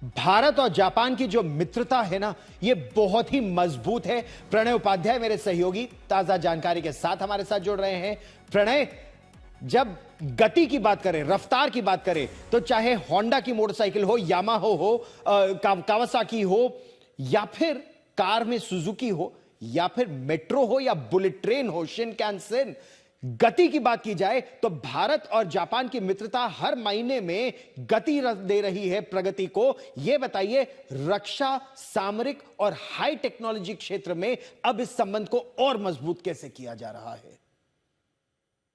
भारत और जापान की जो मित्रता है ना, ये बहुत ही मजबूत है। प्रणय उपाध्याय मेरे सहयोगी ताजा जानकारी के साथ हमारे साथ जुड़ रहे हैं। प्रणय, जब गति की बात करें, रफ्तार की बात करें, तो चाहे होंडा की मोटरसाइकिल हो, यामाहा हो, कावासाकी हो, या फिर कार में सुजुकी हो, या फिर मेट्रो हो, या बुलेट ट्रेन हो, शिनकानसेन, गति की बात की जाए तो भारत और जापान की मित्रता हर महीने में गति दे रही है प्रगति को। यह बताइए, रक्षा, सामरिक और हाई टेक्नोलॉजी क्षेत्र में अब इस संबंध को और मजबूत कैसे किया जा रहा है?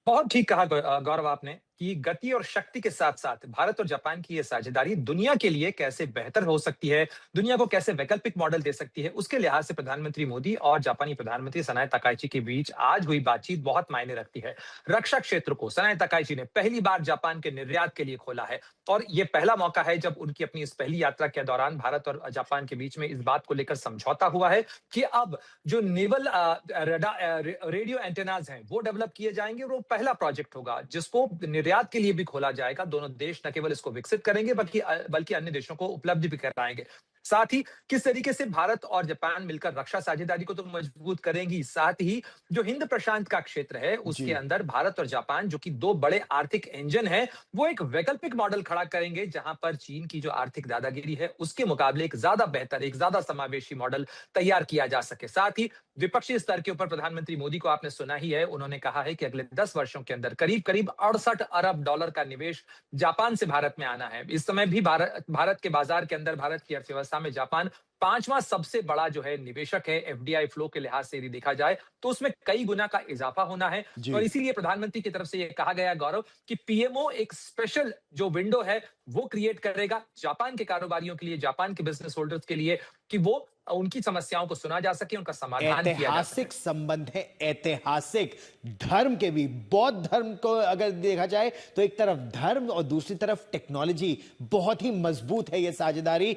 बहुत ठीक कहा गौरव आपने कि गति और शक्ति के साथ साथ भारत और जापान की ये साझेदारी दुनिया के लिए कैसे बेहतर हो सकती है, दुनिया को कैसे वैकल्पिक मॉडल दे सकती है, उसके लिहाज से प्रधानमंत्री मोदी और जापानी प्रधानमंत्री सनाए तकाइची के बीच आज हुई बातचीत बहुत मायने रखती है। रक्षा क्षेत्र को सनाए तकाइची ने पहली बार जापान के निर्यात के लिए खोला है और ये पहला मौका है जब उनकी अपनी इस पहली यात्रा के दौरान भारत और जापान के बीच में इस बात को लेकर समझौता हुआ है कि अब जो नेवल रेडियो एंटेनाज हैं वो डेवलप किए जाएंगे और वो पहला प्रोजेक्ट होगा जिसको निर्यात के लिए भी खोला जाएगा। दोनों देश न केवल इसको विकसित करेंगे बल्कि अन्य देशों को उपलब्ध भी कराएंगे। साथ ही किस तरीके से भारत और जापान मिलकर रक्षा साझेदारी को तो मजबूत करेंगी, साथ ही जो हिंद प्रशांत का क्षेत्र है उसके जी। अंदर भारत और जापान जो कि दो बड़े आर्थिक इंजन हैं, वो एक वैकल्पिक मॉडल खड़ा करेंगे जहां पर चीन की जो आर्थिक दादागिरी है उसके मुकाबले एक ज्यादा बेहतर, एक ज्यादा समावेशी मॉडल तैयार किया जा सके। साथ ही विपक्षी स्तर के ऊपर प्रधानमंत्री मोदी को आपने सुना ही है, उन्होंने कहा है कि अगले 10 वर्षों के अंदर करीब करीब 68 अरब डॉलर का निवेश जापान से भारत में आना है। इस समय भी भारत के बाजार के अंदर, भारत की अर्थव्यवस्था में जापान पांचवां सबसे बड़ा जो है निवेशक है। एफडीआई फ्लो के लिहाज से यदि देखा जाए तो उसमें कई गुना का इजाफा होना है और जी। इसीलिए प्रधानमंत्री की तरफ से यह कहा गया गौरव कि पीएमओ एक स्पेशल जो विंडो है वो क्रिएट करेगा जापान के कारोबारियों के लिए, जापान के बिजनेस होल्डर्स के लिए, कि वो उनकी समस्याओं को सुना जा सके, उनका समाधान किया जा सके। ऐतिहासिक संबंध है, ऐतिहासिक। धर्म के भी, बौद्ध धर्म को अगर देखा जाए तो एक तरफ धर्म और दूसरी तरफ टेक्नोलॉजी, बहुत ही मजबूत है यह साझेदारी।